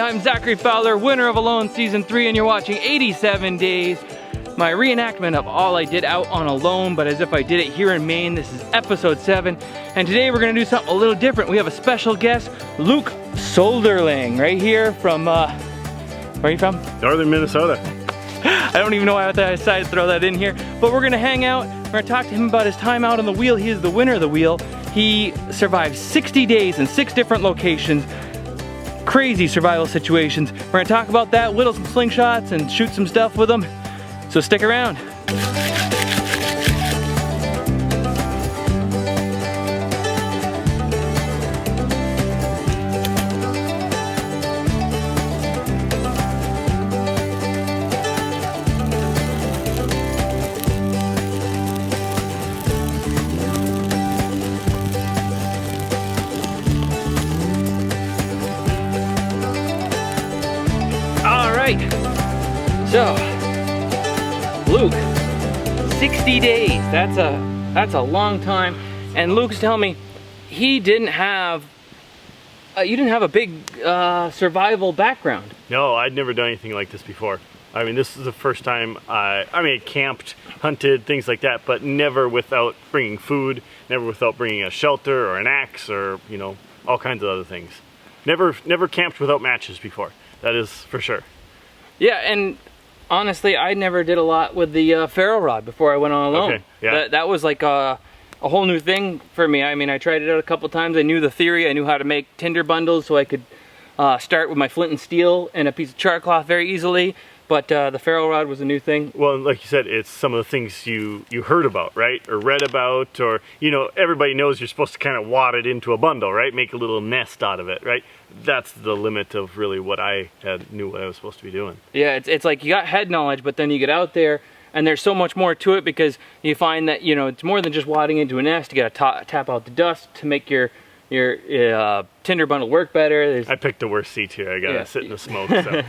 I'm Zachary Fowler, winner of Alone Season 3, and you're watching 87 Days, my reenactment of all I did out on Alone, but as if I did it here in Maine. This is episode 7, and today we're gonna do something a little different. We have a special guest, Luke Soderling, right here from, where are you from? Northern Minnesota. I don't even know why I decided to throw that in here, but we're gonna hang out. We're gonna talk to him about his time out on the wheel. He is the winner of the wheel. He survived 60 days in 6 different locations. Crazy survival situations. We're gonna talk about that, whittle some slingshots, and shoot some stuff with them. So stick around. So, Luke, 60 days, that's a long time. And Luke's telling me he didn't have, you didn't have a big survival background. No, I'd never done anything like this before. I mean, this is the first time I camped, hunted, things like that, but never without bringing food, never without bringing a shelter or an axe or, you know, all kinds of other things. Never camped without matches before, that is for sure. Yeah, and honestly, I never did a lot with the ferro rod before I went on Alone. Okay, yeah. That was like a whole new thing for me. I mean, I tried it out a couple times. I knew the theory. I knew how to make tinder bundles, so I could start with my flint and steel and a piece of char cloth very easily. But the ferro rod was a new thing. Well, like you said, it's some of the things you heard about, right? Or read about, or, you know, everybody knows you're supposed to kind of wad it into a bundle, right? Make a little nest out of it, right? That's the limit of really what I knew what I was supposed to be doing. Yeah, it's like you got head knowledge, but then you get out there and there's so much more to it, because you find that, you know, it's more than just wadding into a nest. You gotta tap out the dust to make your tinder bundle work better. I picked the worst seat here. I gotta sit in the smoke. So.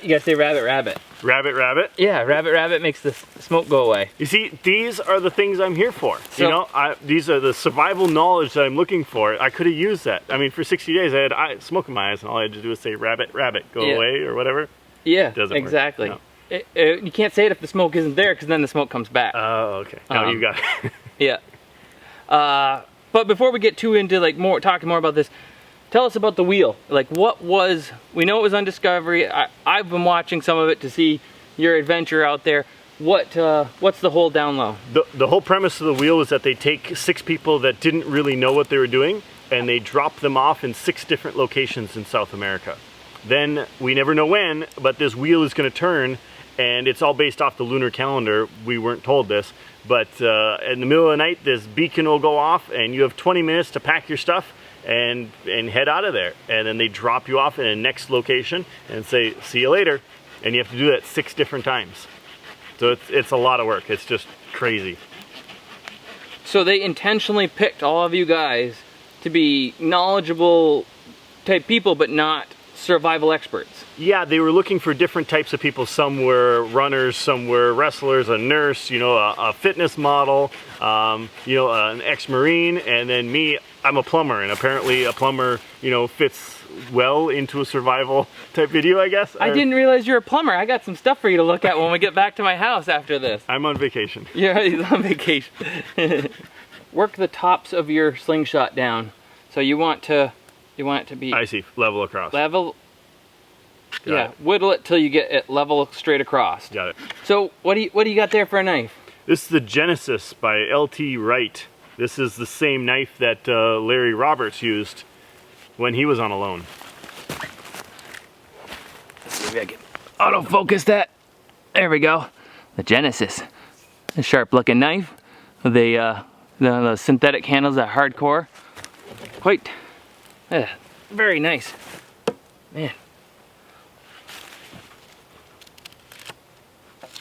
You gotta say rabbit, rabbit. Rabbit, rabbit? Yeah, rabbit, rabbit makes the smoke go away. You see, these are the things I'm here for. So, you know, these are the survival knowledge that I'm looking for. I could have used that. I mean, for 60 days, I had smoke in my eyes, and all I had to do was say rabbit, rabbit, go away, or whatever. Yeah, doesn't exactly. work. No. You can't say it if the smoke isn't there, because then the smoke comes back. Oh, okay. No, you got it. Yeah. But before we get too into like talking more about this, tell us about the wheel. Like, we know it was on Discovery. I've been watching some of it to see your adventure out there. What's the whole down low? The whole premise of the wheel is that they take 6 people that didn't really know what they were doing, and they drop them off in 6 different locations in South America. Then, we never know when, but this wheel is gonna turn, and it's all based off the lunar calendar. We weren't told this, but in the middle of the night, this beacon will go off, and you have 20 minutes to pack your stuff and head out of there. And then they drop you off in a next location and say, see you later. And you have to do that 6 different times. So it's a lot of work. It's just crazy. So they intentionally picked all of you guys to be knowledgeable type people, but not survival experts. Yeah, they were looking for different types of people. Some were runners, some were wrestlers, a nurse, you know, a fitness model, you know, an ex-Marine, and then me, I'm a plumber, and apparently a plumber, you know, fits well into a survival type video, I guess. I didn't realize you're a plumber. I got some stuff for you to look at when we get back to my house after this. I'm on vacation. Yeah, he's on vacation. Work the tops of your slingshot down. So you want it to be... I see, level across. Level... Yeah, whittle it till you get it level straight across. Got it. So what do you got there for a knife? This is the Genesis by L.T. Wright. This is the same knife that Larry Roberts used when he was on Alone. Let's see if I can autofocus that. There we go. The Genesis. A sharp looking knife. The synthetic handles at hardcore. Quite very nice. Man.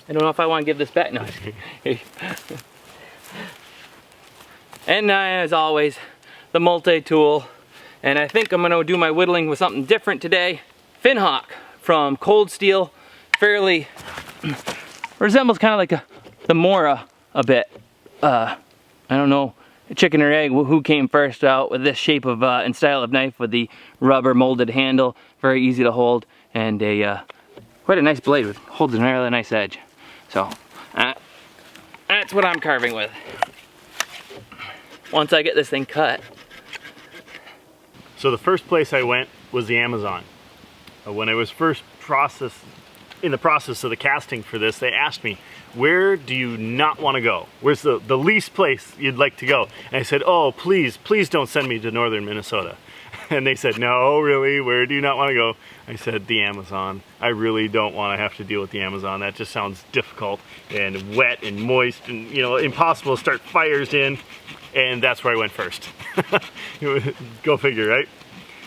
I don't know if I want to give this back. No. And as always, the multi-tool. And I think I'm going to do my whittling with something different today. Finhawk from Cold Steel. Fairly resembles kind of like the Mora a bit. I don't know chicken or egg, who came first out with this shape of and style of knife with the rubber molded handle, very easy to hold, and quite a nice blade with holds a really nice edge. So that's what I'm carving with. Once I get this thing cut. So the first place I went was the Amazon. When I was first in the process of the casting for this, they asked me, where do you not want to go? Where's the least place you'd like to go? And I said, oh, please don't send me to northern Minnesota. And they said, no, really, where do you not want to go? I said, the Amazon. I really don't want to have to deal with the Amazon. That just sounds difficult and wet and moist and, you know, impossible to start fires in. And that's where I went first. Go figure, right?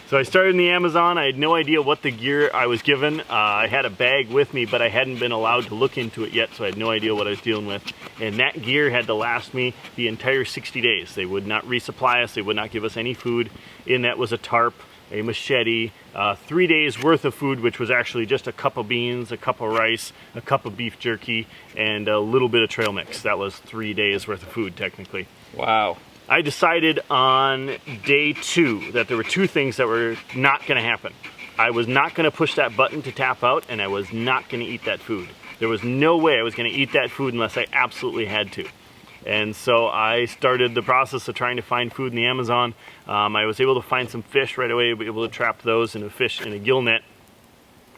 So I started in the Amazon. I had no idea what the gear I was given. I had a bag with me, but I hadn't been allowed to look into it yet, so I had no idea what I was dealing with. And that gear had to last me the entire 60 days. They would not resupply us. They would not give us any food. In that was a tarp, a machete, 3 days worth of food, which was actually just a cup of beans, a cup of rice, a cup of beef jerky, and a little bit of trail mix. That was 3 days worth of food, technically. Wow. I decided on day 2 that there were 2 things that were not going to happen. I was not going to push that button to tap out, and I was not going to eat that food. There was no way I was going to eat that food unless I absolutely had to. And so I started the process of trying to find food in the Amazon. I was able to find some fish right away, able to trap those in a fish in a gill net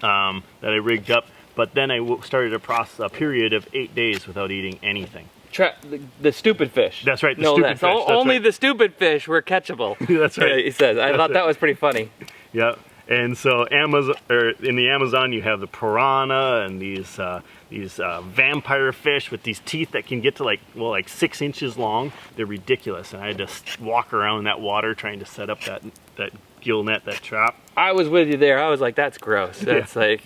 that I rigged up. But then I started a period of 8 days without eating anything. The stupid fish. That's right, the stupid fish. Only the stupid fish were catchable. That's right. He says. I thought that was pretty funny. Yeah, and so in the Amazon you have the piranha and these vampire fish with these teeth that can get to like 6 inches long. They're ridiculous, and I had to walk around in that water trying to set up that gill net, that trap. I was with you there. I was like, that's gross. That's like...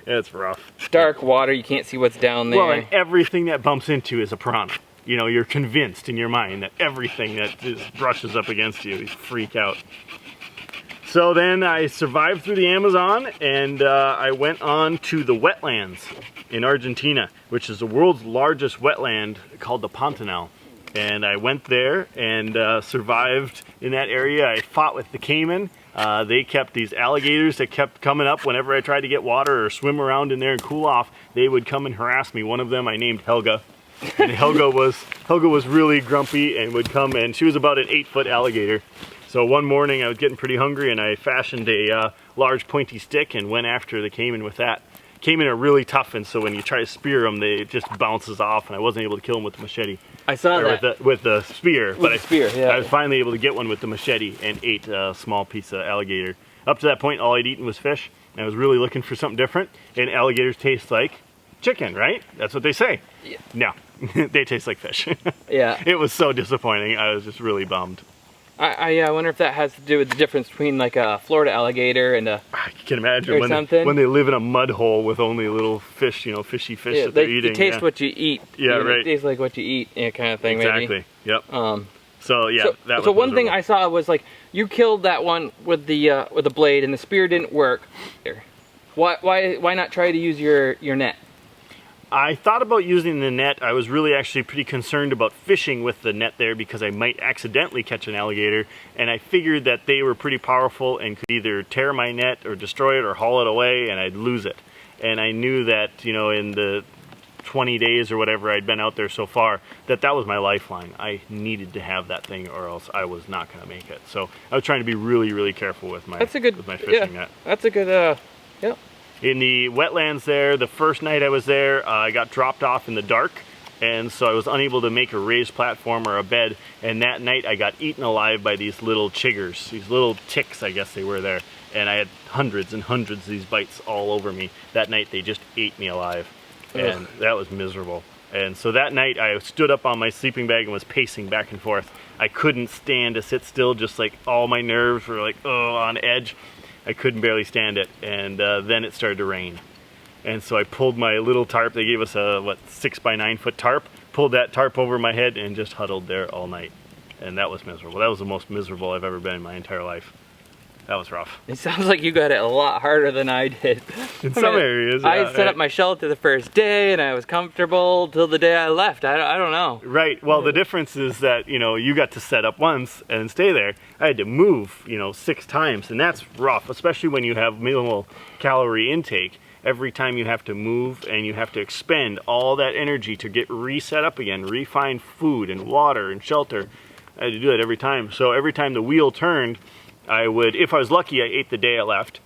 It's rough. Dark water, you can't see what's down there. Well, and everything that bumps into is a piranha. You know, you're convinced in your mind that everything that just brushes up against you, you freak out. So then I survived through the Amazon, and I went on to the wetlands in Argentina, which is the world's largest wetland called the Pantanal. And I went there and survived in that area. I fought with the caiman. They kept these alligators that kept coming up whenever I tried to get water or swim around in there and cool off. They would come and harass me. One of them I named Helga. And Helga was really grumpy and would come, and she was about an 8-foot alligator. So one morning I was getting pretty hungry, and I fashioned a large pointy stick and went after the caiman with that. Caiman are really tough, and so when you try to spear them, it just bounces off, and I wasn't able to kill them with the machete. I saw that. With the spear. Yeah. I was finally able to get one with the machete and ate a small piece of alligator. Up to that point, all I'd eaten was fish, and I was really looking for something different, and alligators taste like chicken, right? That's what they say. Yeah. No, they taste like fish. Yeah. It was so disappointing. I was just really bummed. I wonder if that has to do with the difference between like a Florida alligator and a... I can imagine when they live in a mud hole with only little fish, you know, fishy fish that they're eating. You taste what you eat. Yeah, right. It tastes like what you eat, kind of thing, exactly. maybe. Yep. So yeah, that was so one thing I saw was like you killed that one with the blade, and the spear didn't work. Why not try to use your net? I thought about using the net. I was really actually pretty concerned about fishing with the net there because I might accidentally catch an alligator, and I figured that they were pretty powerful and could either tear my net or destroy it or haul it away, and I'd lose it. And I knew that, you know, in the 20 days or whatever I'd been out there so far, that was my lifeline. I needed to have that thing or else I was not going to make it. So I was trying to be really, really careful with my fishing net. That's a good, yeah. In the wetlands there, the first night I was there, I got dropped off in the dark, and so I was unable to make a raised platform or a bed, and that night I got eaten alive by these little chiggers, these little ticks I guess they were there, and I had hundreds and hundreds of these bites all over me. That night they just ate me alive, and that was miserable. And so that night I stood up on my sleeping bag and was pacing back and forth. I couldn't stand to sit still, just like all my nerves were like, oh, on edge. I couldn't barely stand it, and then it started to rain. And so I pulled my little tarp. They gave us a 6 by 9 foot tarp, pulled that tarp over my head and just huddled there all night. And that was miserable. That was the most miserable I've ever been in my entire life. that was rough. It sounds like you got it a lot harder than I did. In some areas, yeah, I set up my shelter the first day and I was comfortable till the day I left. I don't know. Right. Well, the difference is that, you know, you got to set up once and stay there. I had to move, you know, 6 times, and that's rough, especially when you have minimal calorie intake. Every time you have to move and you have to expend all that energy to get reset up again, refine food and water and shelter. I had to do it every time. So every time the wheel turned, I would, if I was lucky, I ate the day I left.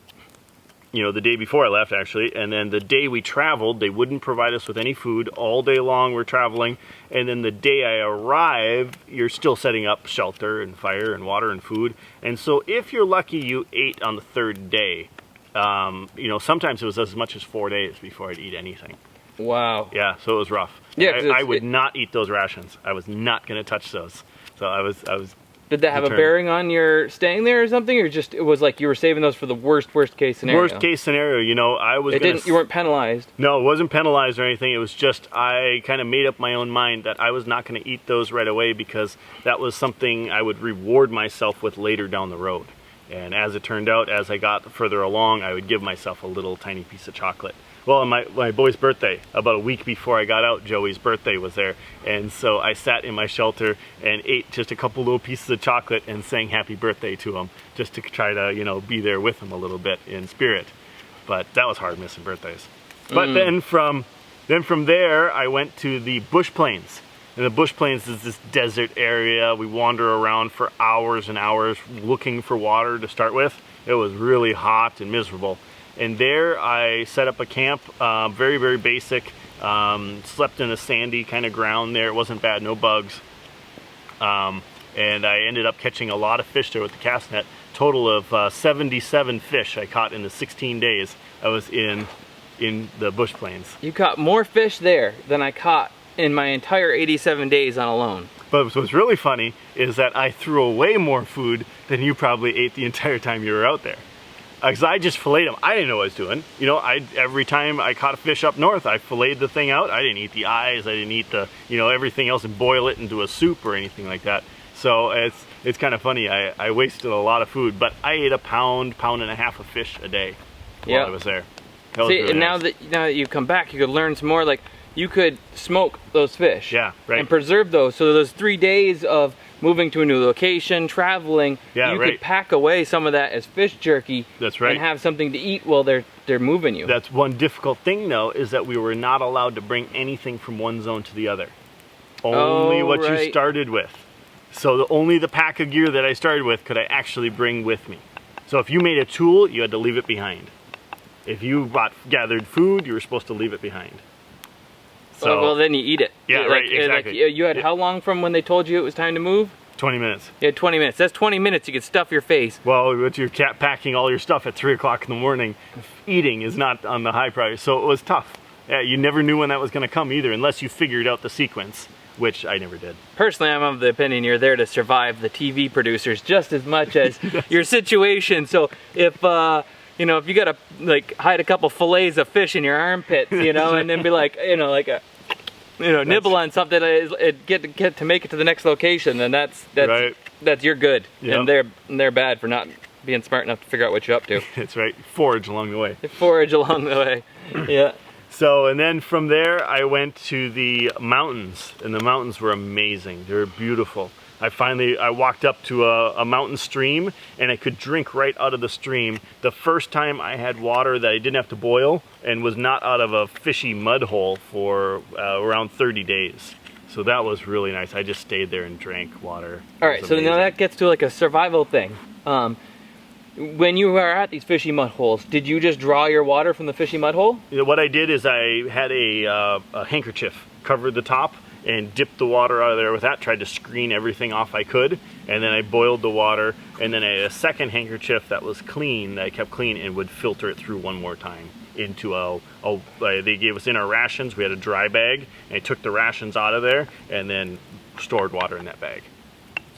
You know, the day before I left, actually. And then the day we traveled, they wouldn't provide us with any food. All day long we're traveling. And then the day I arrive, you're still setting up shelter and fire and water and food. And so if you're lucky, you ate on the 3rd day. You know, sometimes it was as much as 4 days before I'd eat anything. Wow. Yeah, so it was rough. Yeah, I would not eat those rations. I was not going to touch those. So I was Did that have a bearing on your staying there or something, or just it was like you were saving those for the worst case scenario? Worst case scenario, you know, I was. You weren't penalized. No, it wasn't penalized or anything. It was just I kind of made up my own mind that I was not going to eat those right away because that was something I would reward myself with later down the road. And as it turned out, as I got further along, I would give myself a little tiny piece of chocolate. Well, on my boy's birthday, about a week before I got out, Joey's birthday was there. And so I sat in my shelter and ate just a couple little pieces of chocolate and sang happy birthday to him, just to try to, you know, be there with him a little bit in spirit. But that was hard missing birthdays. But then from there, I went to the Bush Plains. And the Bush Plains is this desert area. We wander around for hours and hours looking for water to start with. It was really hot and miserable. And there I set up a camp, very, very basic. Slept in a sandy kind of ground there. It wasn't bad, no bugs. And I ended up catching a lot of fish there with the cast net. Total of 77 fish I caught in the 16 days I was in the Bush Plains. You caught more fish there than I caught in my entire 87 days on alone. But what's really funny is that I threw away more food than you probably ate the entire time you were out there. Because I just filleted them. I didn't know what I was doing. You know, every time I caught a fish up north, I filleted the thing out. I didn't eat the eyes. I didn't eat the, you know, everything else and boil it into a soup or anything like that. So it's kind of funny. I wasted a lot of food, but I ate a pound and a half of fish a day while I was there. That was really and nice. now that you come back, you could learn some more. Like, you could smoke those fish. Yeah, right. And preserve those. So those 3 days of moving to a new location, traveling, you could pack away some of that as fish jerky. That's right. And have something to eat while they're moving you. That's one difficult thing, though, is that we were not allowed to bring anything from one zone to the other. Only what you started with. So only the pack of gear that I started with could I actually bring with me. So if you made a tool, you had to leave it behind. If you gathered food, you were supposed to leave it behind. So, well, then you eat it. Yeah, right, exactly. You had how long from when they told you it was time to move? 20 minutes. You had 20 minutes. That's 20 minutes you could stuff your face. Well, with your cat packing all your stuff at 3 o'clock in the morning, eating is not on the high priority, so it was tough. Yeah, you never knew when that was going to come either, unless you figured out the sequence, which I never did. Personally, I'm of the opinion you're there to survive the TV producers just as much as your situation. So if you know, if you gotta like hide a couple fillets of fish in your armpits, you know, and then be like, you know, like nibble on something, get to make it to the next location, then that's you're good, and they're bad for not being smart enough to figure out what you're up to. That's right. Forage along the way. Forage along the way. Yeah. So, and then from there, I went to the mountains, and the mountains were amazing. They were beautiful. I walked up to a mountain stream, and I could drink right out of the stream. The first time I had water that I didn't have to boil, and was not out of a fishy mud hole for around 30 days. So that was really nice. I just stayed there and drank water. All right, so now that gets to like a survival thing. When you were at these fishy mud holes, did you just draw your water from the fishy mud hole? What I did is I had a handkerchief covered the top and dipped the water out of there with that, tried to screen everything off I could, and then I boiled the water, and then I had a second handkerchief that was clean, that I kept clean, and would filter it through one more time into they gave us in our rations, we had a dry bag, and I took the rations out of there, and then stored water in that bag.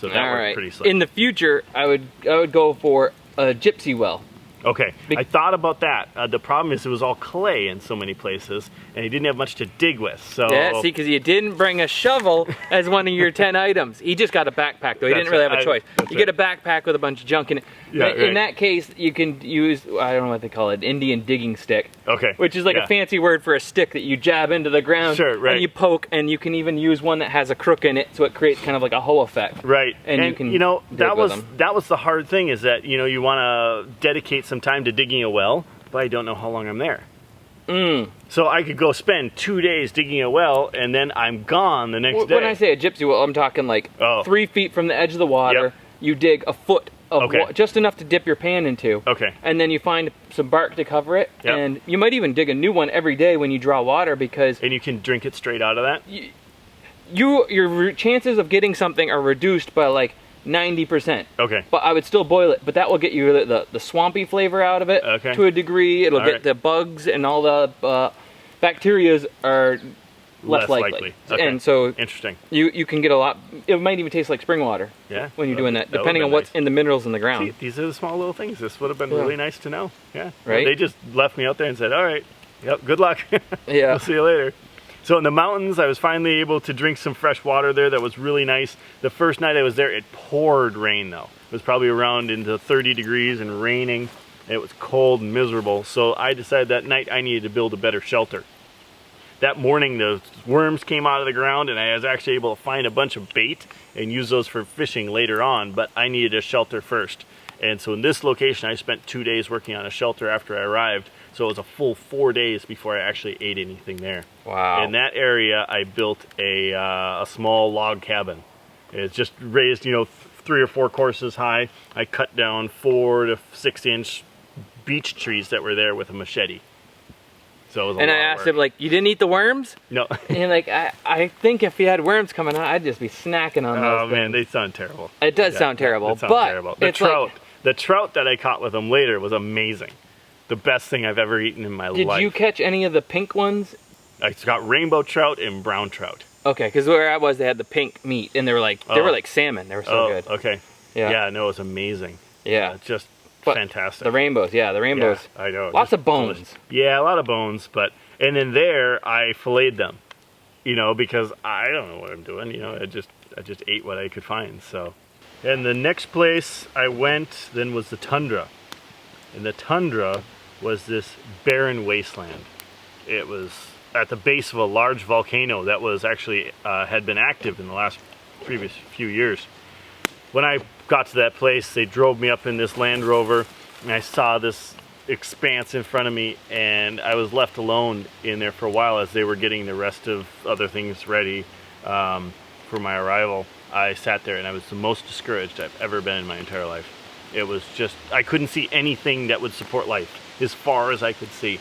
So that worked pretty slick. In the future, I would go for a gypsy well. Okay, I thought about that. The problem is it was all clay in so many places, and he didn't have much to dig with. So yeah, see, because you didn't bring a shovel as one of your 10 items. He just got a backpack, though. He didn't really have a choice. You get a backpack with a bunch of junk in it. Yeah, in that case, you can use, I don't know what they call it, Indian digging stick. Okay. Which is like a fancy word for a stick that you jab into the ground. Sure, right. And you poke, and you can even use one that has a crook in it, so it creates kind of like a hoe effect. Right. And you can that was the hard thing, is that, you want to dedicate some time to digging a well, but I don't know how long I'm there. So I could go spend 2 days digging a well, and then I'm gone the next day. When I say a gypsy well, I'm talking like 3 feet from the edge of the water. Yep. You dig a foot of just enough to dip your pan into. Okay. And then you find some bark to cover it, and you might even dig a new one every day when you draw water, because... And you can drink it straight out of that? Your chances of getting something are reduced by like 90%. Okay. But I would still boil it, but that will get you the swampy flavor out of it to a degree. It'll get the bugs, and all the bacterias are less likely. Okay. And so interesting. You can get a lot. It might even taste like spring water. Yeah. When you're doing that, depending on what's in the minerals in the ground. See, these are the small little things. This would have been really nice to know. Yeah. Right. They just left me out there and said, "All right, yep, good luck. Yeah. We'll see you later." So in the mountains, I was finally able to drink some fresh water there. That was really nice. The first night I was there, it poured rain though. It was probably around into 30 degrees and raining. It was cold and miserable. So I decided that night I needed to build a better shelter. That morning, the worms came out of the ground, and I was actually able to find a bunch of bait and use those for fishing later on, but I needed a shelter first. And so in this location, I spent 2 days working on a shelter after I arrived. So it was a full 4 days before I actually ate anything there. Wow. In that area, I built a small log cabin. It's just raised, 3 or 4 courses high. I cut down 4 to 6 inch beech trees that were there with a machete. So it was a lot I asked him, like, you didn't eat the worms? No. And like, I think if you had worms coming out, I'd just be snacking on those. Oh man, they sound terrible. It does sound terrible. It sounds terrible. The trout that I caught with them later was amazing. The best thing I've ever eaten in my life. Did you catch any of the pink ones? I got rainbow trout and brown trout. Okay, because where I was, they had the pink meat, and they were like salmon. They were so good. Okay. Yeah, no, it was amazing. Yeah. Just fantastic. The rainbows, the rainbows. Yeah, I know. Lots of bones. Delicious. Yeah, a lot of bones, and then there I filleted them, because I don't know what I'm doing. I just ate what I could find. So, and the next place I went then was the tundra, and the tundra was this barren wasteland. It was at the base of a large volcano that was actually had been active in the previous few years. When I got to that place, they drove me up in this Land Rover, and I saw this expanse in front of me, and I was left alone in there for a while as they were getting the rest of other things ready for my arrival. I sat there and I was the most discouraged I've ever been in my entire life. It was just, I couldn't see anything that would support life as far as I could see,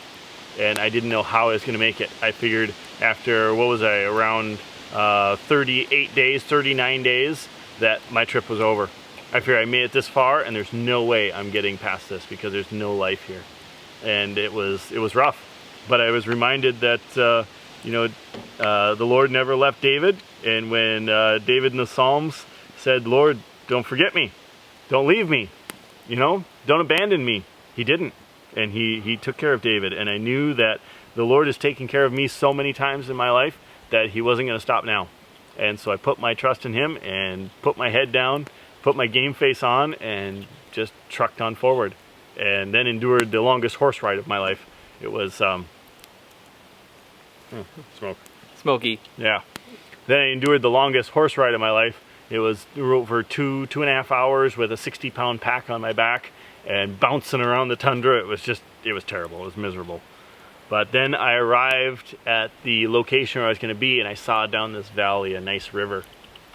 and I didn't know how I was going to make it. I figured after, around 38 days, 39 days, that my trip was over. I figured I made it this far, and there's no way I'm getting past this because there's no life here. And it was rough. But I was reminded that, the Lord never left David. And when David in the Psalms said, "Lord, don't forget me. Don't leave me. Don't abandon me." He didn't. And he took care of David. And I knew that the Lord has taken care of me so many times in my life that he wasn't going to stop now. And so I put my trust in him and put my head down, put my game face on, and just trucked on forward. And then endured the longest horse ride of my life. It was, smoke. Smoky. Yeah. Then I endured the longest horse ride of my life. It was over 2.5 hours with a 60-pound pack on my back and bouncing around the tundra. It was terrible. It was miserable. But then I arrived at the location where I was going to be, and I saw down this valley a nice river.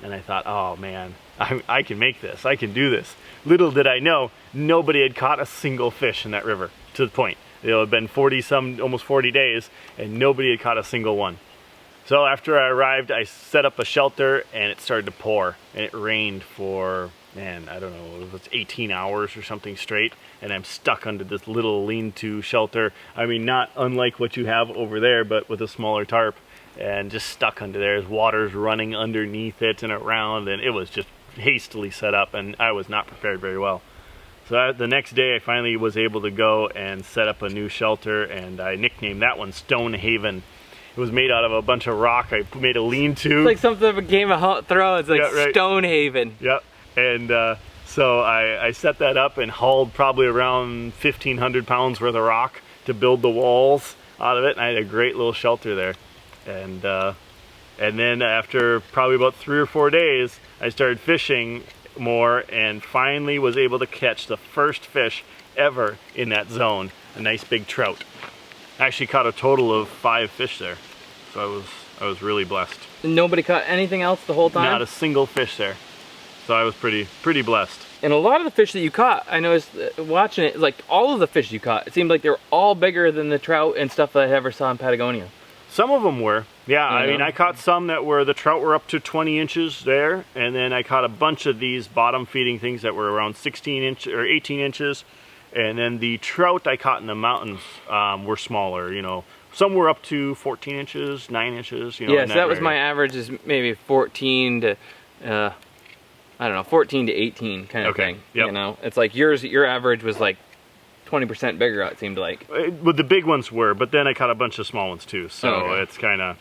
And I thought, oh man, I can make this. I can do this. Little did I know, nobody had caught a single fish in that river, to the point. It had been almost 40 days, and nobody had caught a single one. So after I arrived, I set up a shelter, and it started to pour. And it rained for, I don't know, it was 18 hours or something straight. And I'm stuck under this little lean-to shelter. I mean, not unlike what you have over there, but with a smaller tarp. And just stuck under there. Water's running underneath it and around, and it was just hastily set up, and I was not prepared very well. So the next day I finally was able to go and set up a new shelter, and I nicknamed that one Stone Haven. was made out of a bunch of rock. I made a lean-to. It's like something of a Game of Thrones, like Yeah, right. Stonehaven. Yep. And so I set that up and hauled probably around 1,500 pounds worth of rock to build the walls out of it. And I had a great little shelter there. And then after probably about 3 or 4 days, I started fishing more and finally was able to catch the first fish ever in that zone, a nice big trout. I actually caught a total of 5 fish there, so I was really blessed. Nobody caught anything else the whole time? Not a single fish there, so I was pretty blessed. And a lot of the fish that you caught, I noticed watching it, like all of the fish you caught, it seemed like they were all bigger than the trout and stuff that I ever saw in Patagonia. Some of them were, yeah. I mean, I caught some that were, the trout were up to 20 inches there, and then I caught a bunch of these bottom feeding things that were around 16 inches or 18 inches. And then the trout I caught in the mountains were smaller, you know. Some were up to 14 inches, 9 inches, you know. Yeah, so that was my average, is maybe 14 to, I don't know, 14 to 18 kind of thing. Yep. You know, it's like your average was like 20% bigger, it seemed like. But the big ones were, but then I caught a bunch of small ones too. So it's kind of,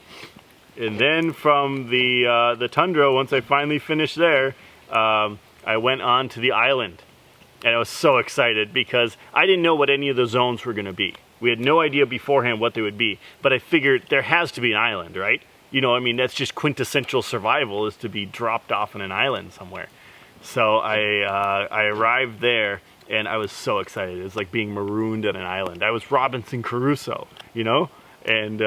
and then from the tundra, once I finally finished there, I went on to the island. And I was so excited because I didn't know what any of the zones were going to be. We had no idea beforehand what they would be, but I figured there has to be an island, right? You know, I mean, that's just quintessential survival, is to be dropped off on an island somewhere. So I arrived there and I was so excited. It was like being marooned on an island. I was Robinson Crusoe, you know? And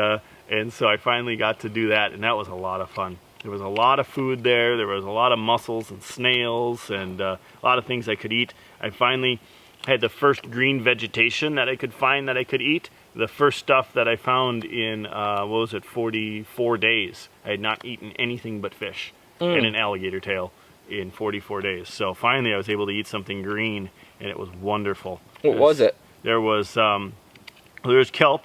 so I finally got to do that, and that was a lot of fun. There was a lot of food there. There was a lot of mussels and snails and a lot of things I could eat. I finally had the first green vegetation that I could find that I could eat. The first stuff that I found in, 44 days. I had not eaten anything but fish and an alligator tail in 44 days. So finally I was able to eat something green, and it was wonderful. What was it? There was kelp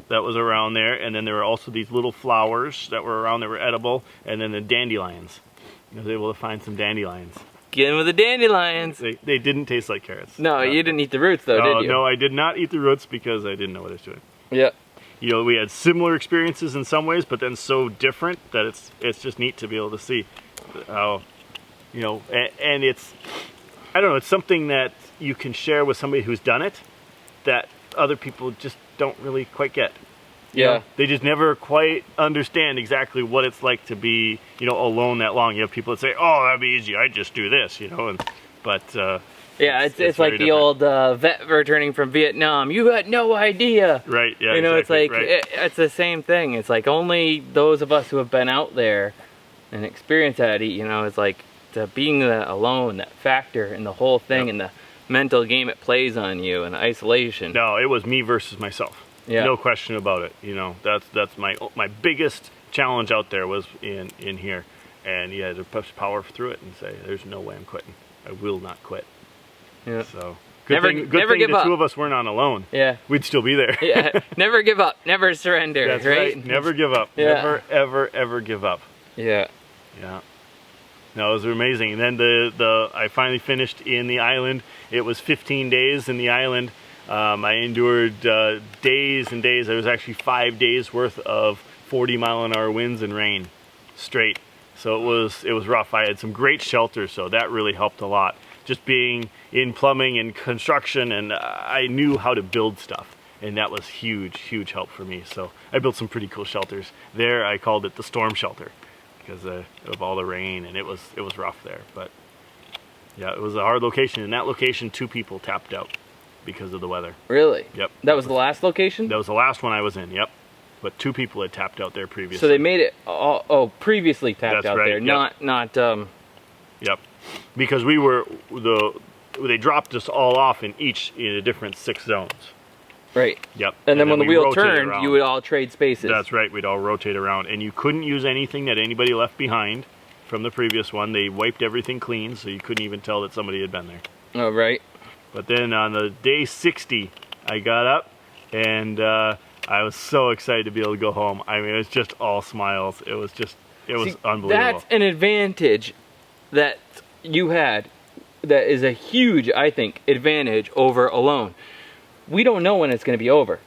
that was around there, and then there were also these little flowers that were around that were edible, and then the dandelions. I was able to find some dandelions. Get in with the dandelions. They didn't taste like carrots. No, you didn't eat the roots though, did you? No, I did not eat the roots because I didn't know what I was doing. Yeah. You know, we had similar experiences in some ways, but then so different that it's just neat to be able to see how, you know, and it's, I don't know, it's something that you can share with somebody who's done it that other people just don't really quite get. You know, they just never quite understand exactly what it's like to be, you know, alone that long. You have people that say, "Oh, that'd be easy. I just do this," you know, but yeah, it's like the old vet returning from Vietnam. You had no idea. Right. Yeah. You know, exactly, it's like it's the same thing. It's like only those of us who have been out there and experienced that. You know, it's like being alone, that factor, and the whole thing, and the mental game it plays on you, and isolation. No, it was me versus myself. Yeah. No question about it. You know, that's my biggest challenge out there was in here, and you had to push power through it and say, "There's no way I'm quitting. I will not quit." Yeah. So Never thing give the up. two of us weren't on alone. Yeah. We'd still be there. Yeah. Never give up. Never surrender. That's right? Never give up. Yeah. Never ever give up. Yeah. Yeah. No, it was amazing. And then I finally finished in the island. It was 15 days in the island. I endured days and days. There was actually 5 days worth of 40-mile-an-hour winds and rain straight. So it was rough. I had some great shelter, so that really helped a lot. Just being in plumbing and construction, and I knew how to build stuff, and that was huge help for me. So I built some pretty cool shelters. There I called it the storm shelter because of all the rain, and it was rough there. But yeah, it was a hard location. In that location, 2 people tapped out because of the weather. Really? Yep. That was the last location? That was the last one I was in, yep. But 2 people had tapped out there previously. So they made it, previously tapped out right, there, yep. not Yep. Because they dropped us all off in a different 6 zones. Right. Yep. And then when the we wheel rotated turned, around. you would all trade spaces. That's right, we'd all rotate around. And you couldn't use anything that anybody left behind from the previous one. They wiped everything clean, so you couldn't even tell that somebody had been there. Oh, right. But then on the day 60, I got up, and I was so excited to be able to go home. I mean, it was just all smiles. It was unbelievable. That's an advantage that you had that is a huge, I think, advantage over alone. We don't know when it's going to be over.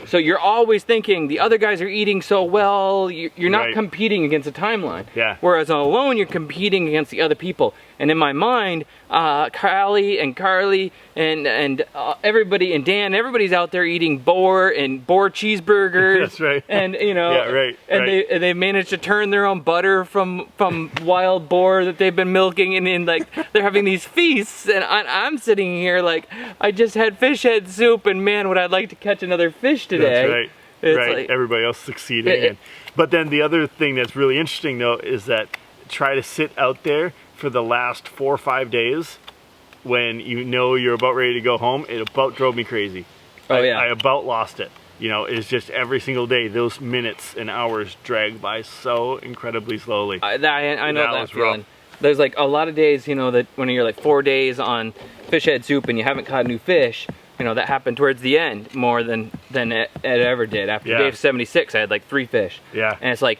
So you're always thinking the other guys are eating so well, you're not Right. competing against a timeline. Yeah. Whereas on alone, you're competing against the other people. And in my mind, Kylie and Carly and everybody and Dan, everybody's out there eating boar cheeseburgers. That's right. And you know, Yeah, right, and right. they managed to turn their own butter from wild boar that they've been milking, and like they're having these feasts, and I'm sitting here like I just had fish head soup, and man, would I like to catch another fish today. That's right. It's right. like- Everybody else succeeding. But then the other thing that's really interesting though is that try to sit out there for the last 4 or 5 days when you know you're about ready to go home. It about drove me crazy. Oh yeah. I about lost it. You know, it's just every single day, those minutes and hours drag by so incredibly slowly. I know that was feeling. rough. There's like a lot of days, you know, that when you're like 4 days on fish head soup and you haven't caught a new fish, you know, that happened towards the end more than it ever did. After Yeah. day 76, I had like 3 fish. Yeah. And it's like,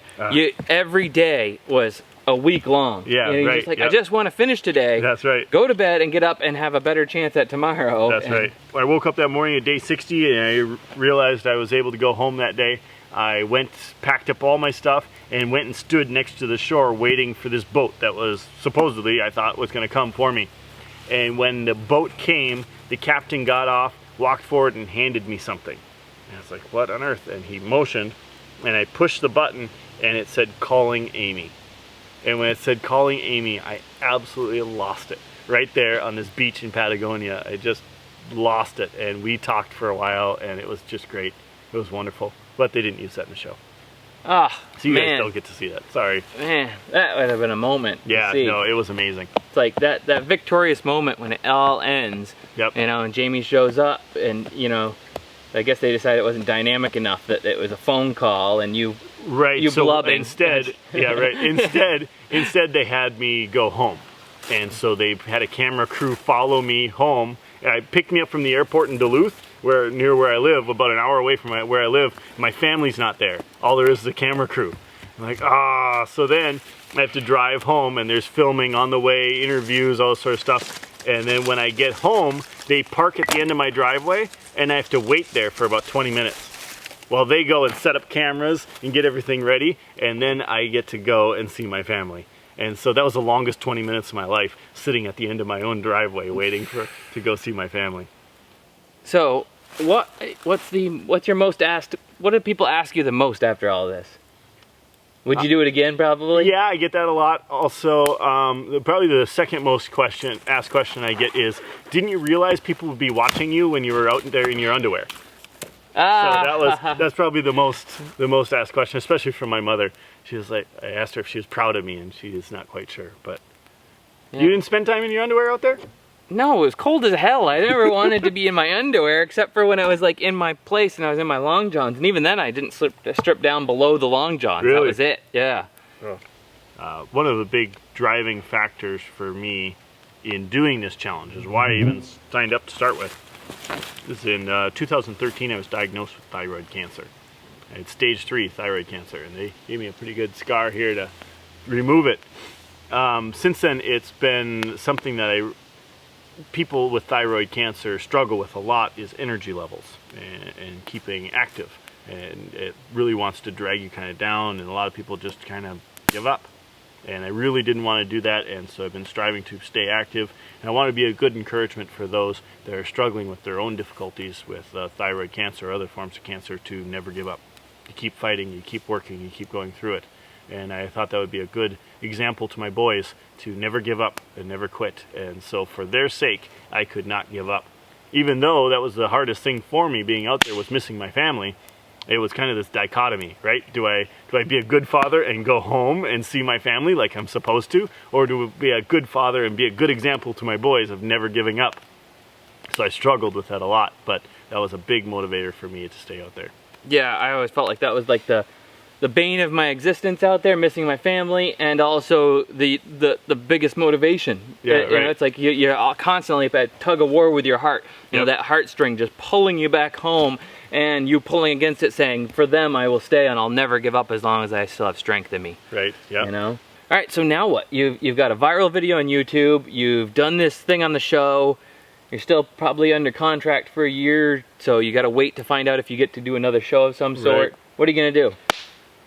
every day was a week long. Yeah, you know, you're right, just like, yep. I just want to finish today. That's right. Go to bed and get up and have a better chance at tomorrow. That's And right. I woke up that morning at day 60 and I realized I was able to go home that day. I went, packed up all my stuff and went and stood next to the shore waiting for this boat that was supposedly, I thought, was going to come for me. And when the boat came, the captain got off, walked forward and handed me something. And I was like, what on earth? And he motioned and I pushed the button and it said calling Amy. And when it said calling Amy, I absolutely lost it. Right there on this beach in Patagonia, I just lost it. And we talked for a while and it was just great. It was wonderful. But they didn't use that in the show. Ah, So you guys man, don't get to see that. Sorry. man, that would have been a moment. Yeah, to see. no, it was amazing. It's like that victorious moment when it all ends. Yep. You know, and Jamie shows up, and you know, I guess they decided it wasn't dynamic enough that it was a phone call, and you Right. you so blubbing. instead, yeah, right. Instead they had me go home. And so they had a camera crew follow me home. And picked me up from the airport in Duluth, near where I live, about an hour away from where I live. My family's not there. All there is a camera crew. I'm like, so then I have to drive home and there's filming on the way, interviews, all sort of stuff. And then when I get home, they park at the end of my driveway and I have to wait there for about 20 minutes. While they go and set up cameras and get everything ready, and then I get to go and see my family. And so that was the longest 20 minutes of my life, sitting at the end of my own driveway waiting to go see my family. So what's your most asked? What did people ask you the most after all this? Would you do it again, probably? Yeah, I get that a lot. Also, probably the second most asked question I get is, didn't you realize people would be watching you when you were out there in your underwear? So that's probably the most asked question, especially from my mother. She was like, I asked her if she was proud of me, and she is not quite sure. But Yeah. you didn't spend time in your underwear out there? No, it was cold as hell. I never wanted to be in my underwear, except for when I was like in my place and I was in my long johns. And even then, I didn't strip down below the long johns. Really? That was it. Yeah. One of the big driving factors for me in doing this challenge is why I even signed up to start with. This is in 2013, I was diagnosed with thyroid cancer. I had stage 3 thyroid cancer, and they gave me a pretty good scar here to remove it. Since then, it's been something that people with thyroid cancer struggle with a lot, is energy levels and keeping active. And it really wants to drag you kind of down, and a lot of people just kind of give up. And I really didn't want to do that, and so I've been striving to stay active. And I want to be a good encouragement for those that are struggling with their own difficulties with thyroid cancer or other forms of cancer to never give up. You keep fighting, you keep working, you keep going through it. And I thought that would be a good example to my boys to never give up and never quit. And so for their sake, I could not give up. Even though that was the hardest thing for me, being out there, was missing my family. It was kind of this dichotomy, right? Do I be a good father and go home and see my family like I'm supposed to? Or do I be a good father and be a good example to my boys of never giving up? So I struggled with that a lot, but that was a big motivator for me to stay out there. Yeah, I always felt like that was like the bane of my existence out there, missing my family, and also the biggest motivation. Yeah, You know, it's like you're constantly at tug of war with your heart. You know, that heartstring just pulling you back home, and you pulling against it, saying, "For them, I will stay, and I'll never give up as long as I still have strength in me." Right. Yeah. You know. All right. So now what? You've got a viral video on YouTube. You've done this thing on the show. You're still probably under contract for a year, so you gotta wait to find out if you get to do another show of some sort. Right. What are you gonna do?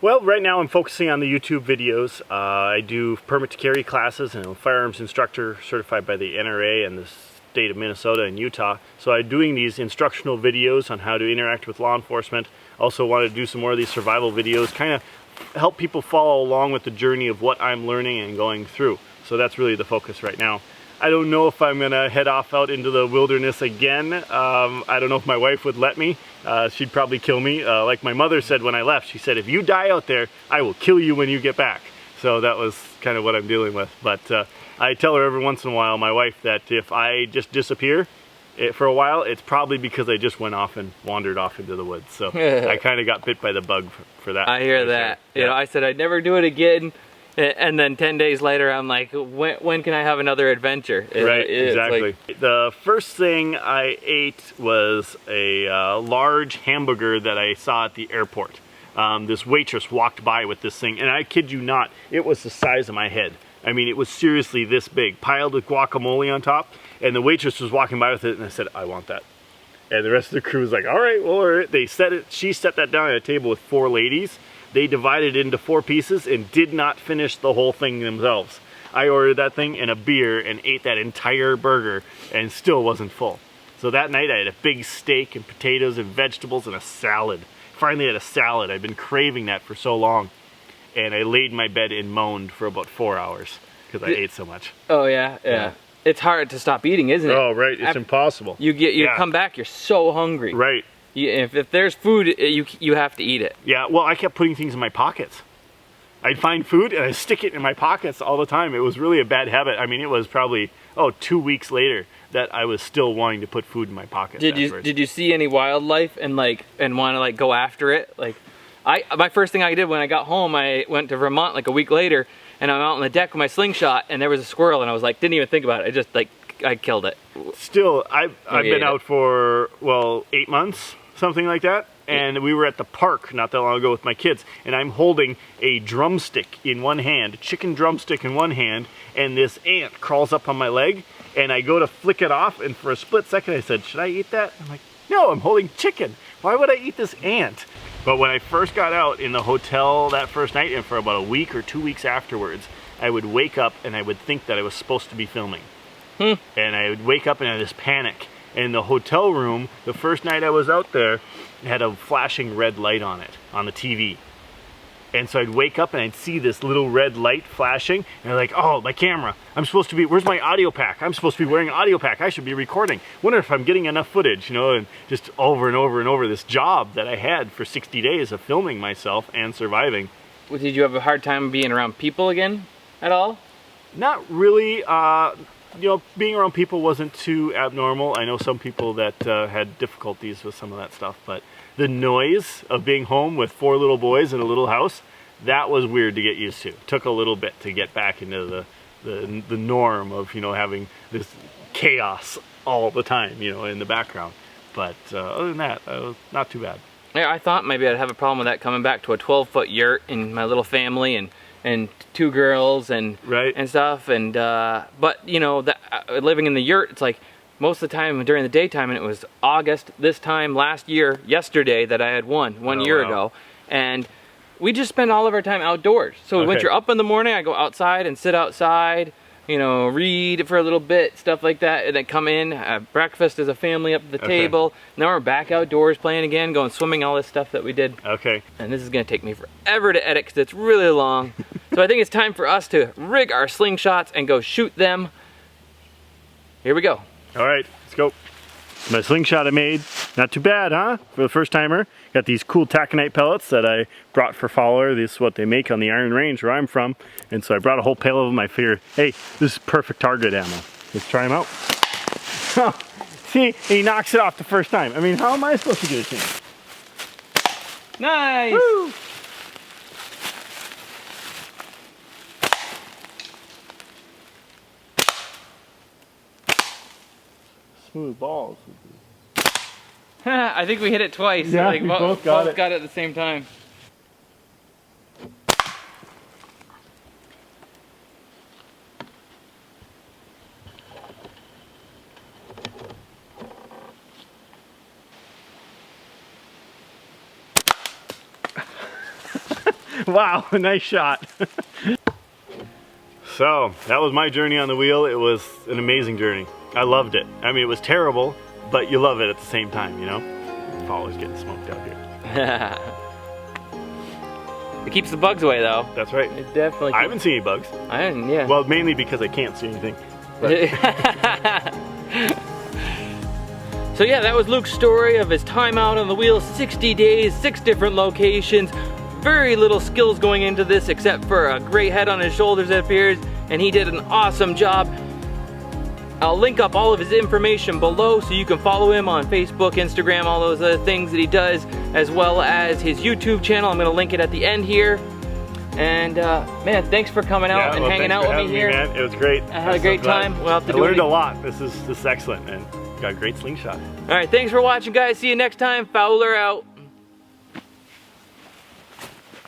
Well, right now I'm focusing on the YouTube videos. I do permit to carry classes and I'm a firearms instructor certified by the NRA and the state of Minnesota and Utah. So I'm doing these instructional videos on how to interact with law enforcement. Also want to do some more of these survival videos, kind of help people follow along with the journey of what I'm learning and going through. So that's really the focus right now. I don't know if I'm gonna head off out into the wilderness again. I don't know if my wife would let me. She'd probably kill me. Like my mother said when I left, she said, if you die out there, I will kill you when you get back. So that was kind of what I'm dealing with. But I tell her every once in a while, my wife, that if I just disappear for a while, it's probably because I just went off and wandered off into the woods. So I kind of got bit by the bug for that. I hear that. Sure. You know, I said I'd never do it again. And then 10 days later, I'm like, when can I have another adventure? Right, exactly. Like... The first thing I ate was a large hamburger that I saw at the airport. This waitress walked by with this thing, and I kid you not, it was the size of my head. I mean, it was seriously this big, piled with guacamole on top, and the waitress was walking by with it, and I said, I want that. And the rest of the crew was like, all right, well, they set it. She set that down at a table with 4 ladies. They divided it into 4 pieces and did not finish the whole thing themselves. I ordered that thing and a beer and ate that entire burger and still wasn't full. So that night I had a big steak and potatoes and vegetables and a salad. Finally had a salad. I'd been craving that for so long. And I laid in my bed and moaned for about 4 hours because I ate so much. Oh yeah. It's hard to stop eating, isn't it? Oh right, it's impossible. You come back, you're so hungry. Right. If there's food, you have to eat it. Yeah, well, I kept putting things in my pockets. I'd find food and I'd stick it in my pockets all the time. It was really a bad habit. I mean, it was probably, 2 weeks later that I was still wanting to put food in my pockets. Did you see any wildlife and want to go after it? Like, my first thing I did when I got home, I went to Vermont like a week later, and I'm out on the deck with my slingshot, and there was a squirrel, and I was like, didn't even think about it. I just I killed it. Still, I've been out for 8 months. Something like that, and we were at the park not that long ago with my kids, and I'm holding a drumstick in one hand, a chicken drumstick in one hand, and this ant crawls up on my leg, and I go to flick it off, and for a split second I said, should I eat that? I'm like, no, I'm holding chicken. Why would I eat this ant? But when I first got out in the hotel that first night, and for about a week or 2 weeks afterwards, I would wake up and I would think that I was supposed to be filming. And I would wake up and I had this panic. And the hotel room, the first night I was out there, had a flashing red light on it, on the TV. And so I'd wake up and I'd see this little red light flashing, and I'm like, oh, my camera. I'm supposed to be, where's my audio pack? I'm supposed to be wearing an audio pack. I should be recording. Wonder if I'm getting enough footage, and just over and over and over this job that I had for 60 days of filming myself and surviving. Well, did you have a hard time being around people again at all? Not really. Being around people wasn't too abnormal. I know some people that had difficulties with some of that stuff, but the noise of being home with 4 little boys in a little house, that was weird to get used to. It took a little bit to get back into the norm of, having this chaos all the time, in the background. But other than that, it was not too bad. Yeah, I thought maybe I'd have a problem with that coming back to a 12-foot yurt and my little family and 2 girls and stuff, and but living in the yurt, it's like most of the time during the daytime, and it was August this time last year, yesterday, that I had one year ago, and we just spend all of our time outdoors. So once you're up in the morning, I go outside and sit outside, read for a little bit, stuff like that, and then come in, have breakfast as a family up at the table. Now we're back outdoors playing again, going swimming, all this stuff that we did. And this is gonna take me forever to edit because it's really long. So I think it's time for us to rig our slingshots and go shoot them. Here we go. All right, let's go. My slingshot I made, not too bad, huh? For the first timer. Got these cool taconite pellets that I brought for Fowler. This is what they make on the Iron Range where I'm from. And so I brought a whole pail of them. I figured, hey, this is perfect target ammo. Let's try them out. See, he knocks it off the first time. I mean, how am I supposed to get a chance? Nice! Woo! Smooth balls. I think we hit it twice. Yeah, like, we both got it at the same time. Wow, nice shot. So, that was my journey on the wheel. It was an amazing journey. I loved it. I mean, it was terrible, but you love it at the same time, you know? Fowler's getting smoked out here. It keeps the bugs away, though. That's right. It definitely. I haven't seen any bugs. I didn't. Yeah. Well, mainly because I can't see anything. So yeah, that was Luke's story of his time out on the wheel. 60 days, 6 different locations. Very little skills going into this except for a great head on his shoulders, it appears, and he did an awesome job. I'll link up all of his information below so you can follow him on Facebook, Instagram, all those other things that he does, as well as his YouTube channel. I'm gonna link it at the end here. And man, thanks for coming out and hanging out with me here. Man. It was great. I had a great time. We'll have to do I learned a lot. This is excellent, and got a great slingshot. All right, thanks for watching, guys. See you next time. Fowler out.